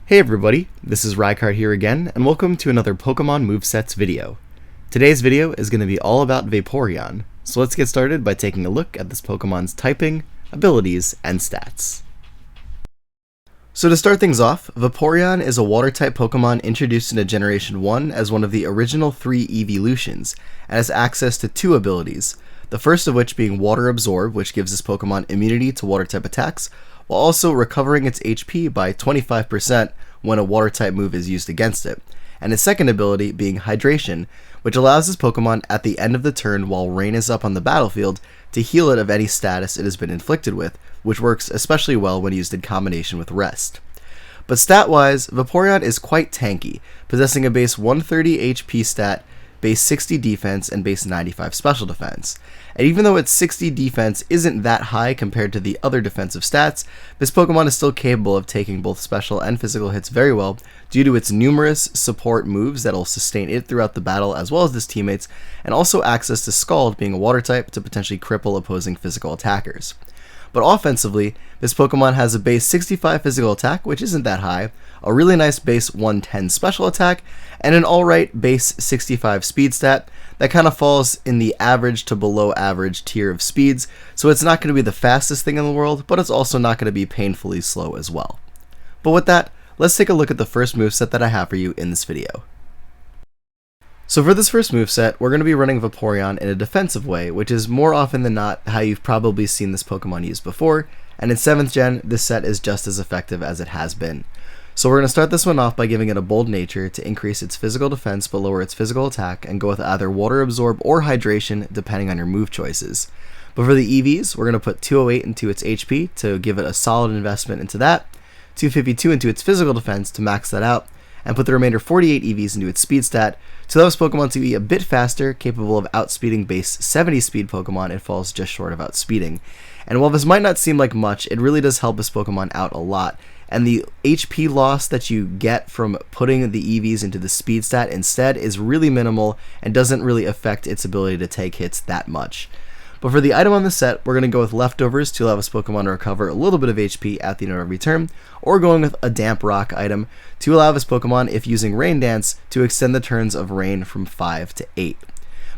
Hey everybody, this is Rykart here again, and welcome to another Pokemon Movesets video. Today's video is going to be all about Vaporeon, so let's get started by taking a look at this Pokemon's typing, abilities, and stats. So to start things off, Vaporeon is a water-type Pokemon introduced into Generation 1 as one of the original 3 evolutions, and has access to 2 abilities, the first of which being Water Absorb, which gives this Pokemon immunity to water-type attacks, while also recovering its HP by 25% when a water-type move is used against it, and its second ability being Hydration, which allows this Pokemon at the end of the turn while Rain is up on the battlefield to heal it of any status it has been inflicted with, which works especially well when used in combination with Rest. But stat-wise, Vaporeon is quite tanky, possessing a base 130 HP stat, base 60 defense, and base 95 special defense. And even though its 60 defense isn't that high compared to the other defensive stats, this Pokemon is still capable of taking both special and physical hits very well due to its numerous support moves that will sustain it throughout the battle as well as its teammates, and also access to Scald being a water type to potentially cripple opposing physical attackers. But offensively, this Pokemon has a base 65 physical attack, which isn't that high, a really nice base 110 special attack, and an alright base 65 speed stat that kind of falls in the average to below average tier of speeds, so it's not going to be the fastest thing in the world, but it's also not going to be painfully slow as well. But with that, let's take a look at the first moveset that I have for you in this video. So for this first moveset, we're going to be running Vaporeon in a defensive way, which is more often than not how you've probably seen this Pokemon used before, and in 7th gen, this set is just as effective as it has been. So we're going to start this one off by giving it a bold nature to increase its physical defense but lower its physical attack, and go with either Water Absorb or Hydration depending on your move choices. But for the EVs, we're going to put 208 into its HP to give it a solid investment into that, 252 into its physical defense to max that out, and put the remainder 48 EVs into its speed stat to allow this Pokemon to be a bit faster, capable of outspeeding base 70 speed Pokemon. It falls just short of outspeeding. And while this might not seem like much, it really does help this Pokemon out a lot, and the HP loss that you get from putting the EVs into the speed stat instead is really minimal and doesn't really affect its ability to take hits that much. But for the item on the set, we're going to go with Leftovers to allow this Pokemon to recover a little bit of HP at the end of every turn, or going with a Damp Rock item to allow this Pokemon, if using Rain Dance, to extend the turns of Rain from 5 to 8.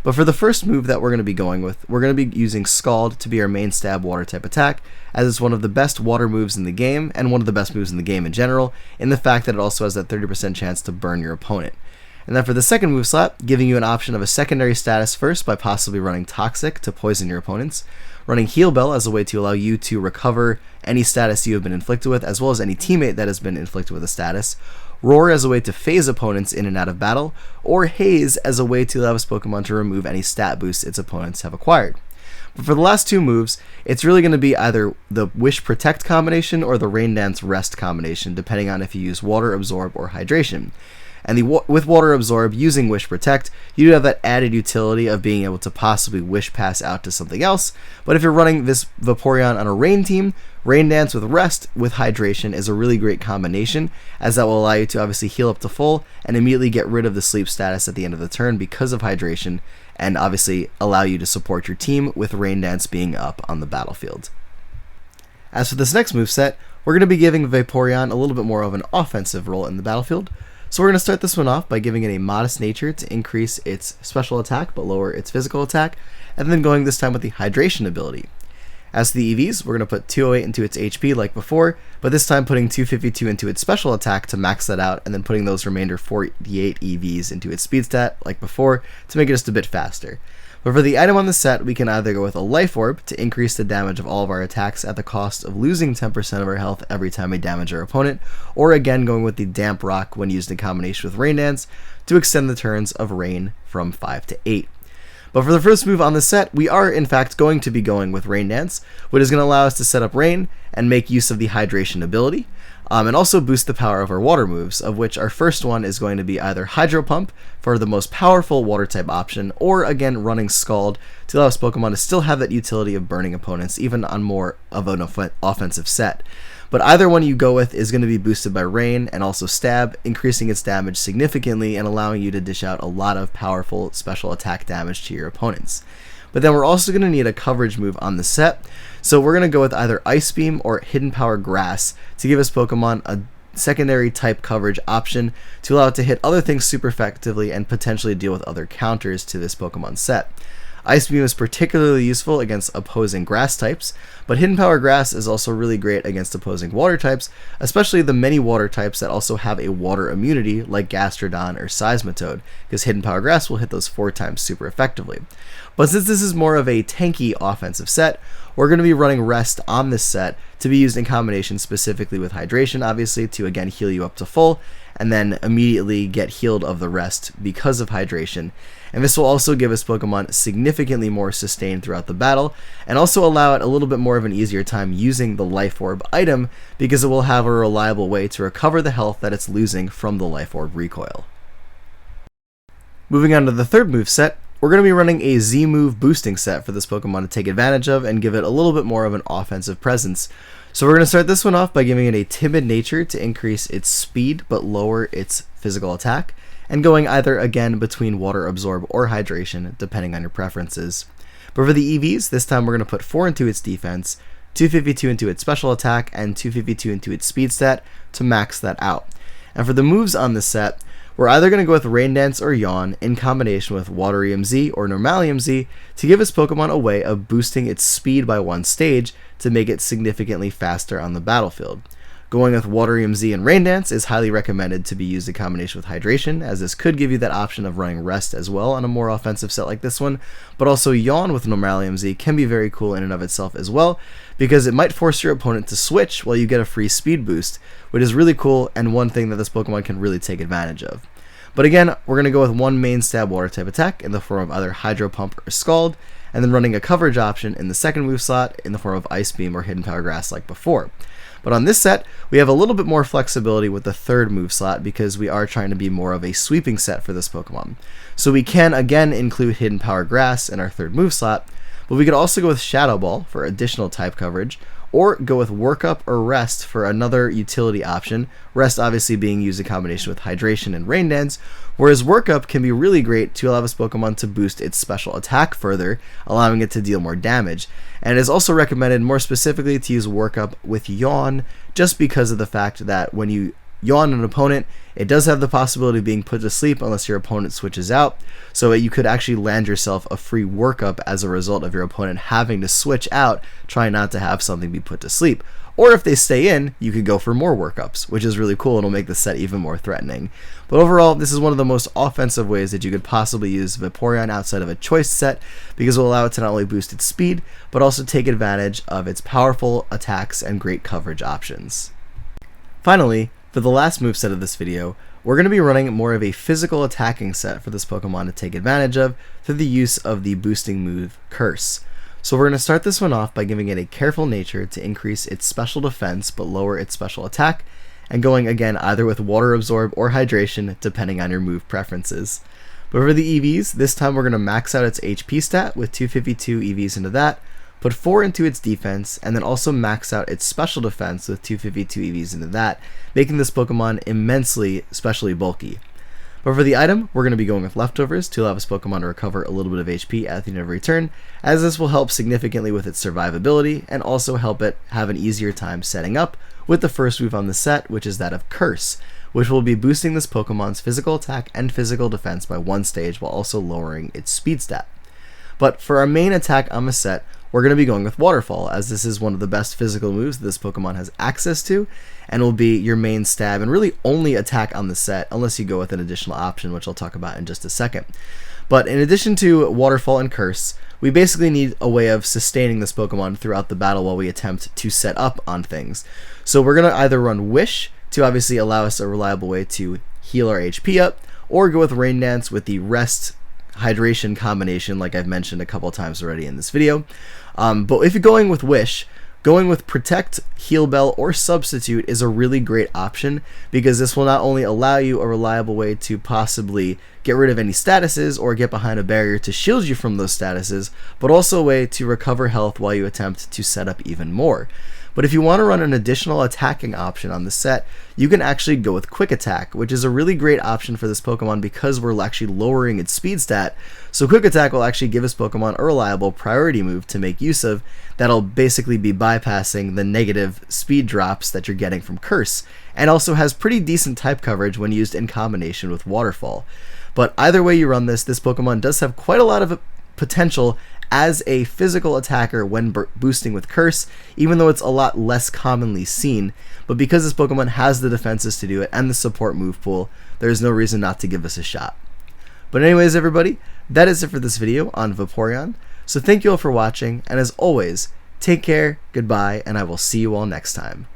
But for the first move that we're going to be going with, we're going to be using Scald to be our main stab water type attack, as it's one of the best water moves in the game, and one of the best moves in the game in general, in the fact that it also has that 30% chance to burn your opponent. And then for the second move slot, giving you an option of a secondary status first by possibly running Toxic to poison your opponents, running Heal Bell as a way to allow you to recover any status you have been inflicted with, as well as any teammate that has been inflicted with a status, Roar as a way to phase opponents in and out of battle, or Haze as a way to allow this Pokemon to remove any stat boosts its opponents have acquired. But for the last two moves, it's really going to be either the Wish Protect combination or the Rain Dance Rest combination, depending on if you use Water Absorb or Hydration. And with Water Absorb, using Wish Protect, you do have that added utility of being able to possibly Wish Pass out to something else, but if you're running this Vaporeon on a Rain team, Rain Dance with Rest with Hydration is a really great combination, as that will allow you to obviously heal up to full and immediately get rid of the sleep status at the end of the turn because of Hydration, and obviously allow you to support your team with Rain Dance being up on the battlefield. As for this next moveset, we're going to be giving Vaporeon a little bit more of an offensive role in the battlefield. So we're going to start this one off by giving it a modest nature to increase its special attack but lower its physical attack, and then going this time with the Hydration ability. As to the EVs, we're going to put 208 into its HP like before, but this time putting 252 into its special attack to max that out, and then putting those remainder 48 EVs into its speed stat like before to make it just a bit faster. But for the item on the set, we can either go with a Life Orb to increase the damage of all of our attacks at the cost of losing 10% of our health every time we damage our opponent, or again going with the Damp Rock when used in combination with Rain Dance to extend the turns of Rain from 5 to 8. But for the first move on the set, we are in fact going to be going with Rain Dance, which is going to allow us to set up Rain and make use of the Hydration ability, and also boost the power of our water moves, of which our first one is going to be either Hydro Pump for the most powerful water type option, or again running Scald to allow this Pokemon to still have that utility of burning opponents even on more of an offensive set. But either one you go with is going to be boosted by Rain and also Stab, increasing its damage significantly and allowing you to dish out a lot of powerful special attack damage to your opponents. But then we're also going to need a coverage move on the set, so we're going to go with either Ice Beam or Hidden Power Grass to give this Pokemon a secondary type coverage option to allow it to hit other things super effectively and potentially deal with other counters to this Pokemon set. Ice Beam is particularly useful against opposing grass types, but Hidden Power Grass is also really great against opposing water types, especially the many water types that also have a water immunity like Gastrodon or Seismitoad, because Hidden Power Grass will hit those 4 times super effectively. But since this is more of a tanky offensive set, we're going to be running Rest on this set to be used in combination specifically with Hydration, obviously, to again heal you up to full, and then immediately get healed of the rest because of hydration. And this will also give us Pokemon significantly more sustain throughout the battle, and also allow it a little bit more of an easier time using the Life Orb item, because it will have a reliable way to recover the health that it's losing from the Life Orb recoil. Moving on to the third moveset, we're going to be running a Z-move boosting set for this Pokemon to take advantage of and give it a little bit more of an offensive presence. So we're going to start this one off by giving it a Timid nature to increase its speed but lower its physical attack, and going either again between Water Absorb or Hydration, depending on your preferences. But for the EVs, this time we're going to put 4 into its defense, 252 into its special attack, and 252 into its speed stat to max that out. And for the moves on this set, we're either going to go with Rain Dance or Yawn in combination with Waterium Z or Normalium Z to give this Pokemon a way of boosting its speed by 1 stage to make it significantly faster on the battlefield. Going with Waterium Z and Rain Dance is highly recommended to be used in combination with Hydration, as this could give you that option of running Rest as well on a more offensive set like this one, but also Yawn with Normalium Z can be very cool in and of itself as well, because it might force your opponent to switch while you get a free speed boost, which is really cool and one thing that this Pokemon can really take advantage of. But again, we're going to go with 1 main stab water type attack in the form of either Hydro Pump or Scald, and then running a coverage option in the second move slot in the form of Ice Beam or Hidden Power Grass like before. But on this set, we have a little bit more flexibility with the third move slot because we are trying to be more of a sweeping set for this Pokemon. So we can again include Hidden Power Grass in our third move slot, but we could also go with Shadow Ball for additional type coverage, or go with Workup or Rest for another utility option, Rest obviously being used in combination with Hydration and Rain Dance, whereas Workup can be really great to allow this Pokemon to boost its special attack further, allowing it to deal more damage. And it is also recommended more specifically to use Workup with Yawn, just because of the fact that when you Yawn an opponent, it does have the possibility of being put to sleep unless your opponent switches out, so you could actually land yourself a free workup as a result of your opponent having to switch out, trying not to have something be put to sleep. Or if they stay in, you could go for more workups, which is really cool and will make the set even more threatening. But overall, this is one of the most offensive ways that you could possibly use Vaporeon outside of a choice set, because it will allow it to not only boost its speed, but also take advantage of its powerful attacks and great coverage options. Finally, for the last moveset of this video, we're going to be running more of a physical attacking set for this Pokemon to take advantage of through the use of the boosting move Curse. So we're going to start this one off by giving it a Careful nature to increase its special defense but lower its special attack, and going again either with Water Absorb or Hydration depending on your move preferences. But for the EVs, this time we're going to max out its HP stat with 252 EVs into that, put 4 into its defense, and then also max out its special defense with 252 EVs into that, making this Pokemon immensely specially bulky. But for the item, we're going to be going with Leftovers to allow this Pokemon to recover a little bit of HP at the end of every turn, as this will help significantly with its survivability and also help it have an easier time setting up with the first move on the set, which is that of Curse, which will be boosting this Pokemon's physical attack and physical defense by 1 stage while also lowering its speed stat. But for our main attack on the set, we're going to be going with Waterfall, as this is one of the best physical moves that this Pokemon has access to, and will be your main stab and really only attack on the set, unless you go with an additional option, which I'll talk about in just a second. But in addition to Waterfall and Curse, we basically need a way of sustaining this Pokemon throughout the battle while we attempt to set up on things. So we're going to either run Wish to obviously allow us a reliable way to heal our HP up, or go with Rain Dance with the Rest Hydration combination like I've mentioned a couple times already in this video. But if you're going with Wish, going with Protect, Heal Bell, or Substitute is a really great option, because this will not only allow you a reliable way to possibly get rid of any statuses or get behind a barrier to shield you from those statuses, but also a way to recover health while you attempt to set up even more. But if you want to run an additional attacking option on the set, you can actually go with Quick Attack, which is a really great option for this Pokemon because we're actually lowering its speed stat. So Quick Attack will actually give this Pokemon a reliable priority move to make use of that'll basically be bypassing the negative speed drops that you're getting from Curse, and also has pretty decent type coverage when used in combination with Waterfall. But either way you run this Pokemon does have quite a lot of potential as a physical attacker when boosting with Curse, even though it's a lot less commonly seen. But because this Pokemon has the defenses to do it and the support move pool, there's no reason not to give this a shot. But anyways, everybody, that is it for this video on Vaporeon. So thank you all for watching, and as always, take care, goodbye, and I will see you all next time.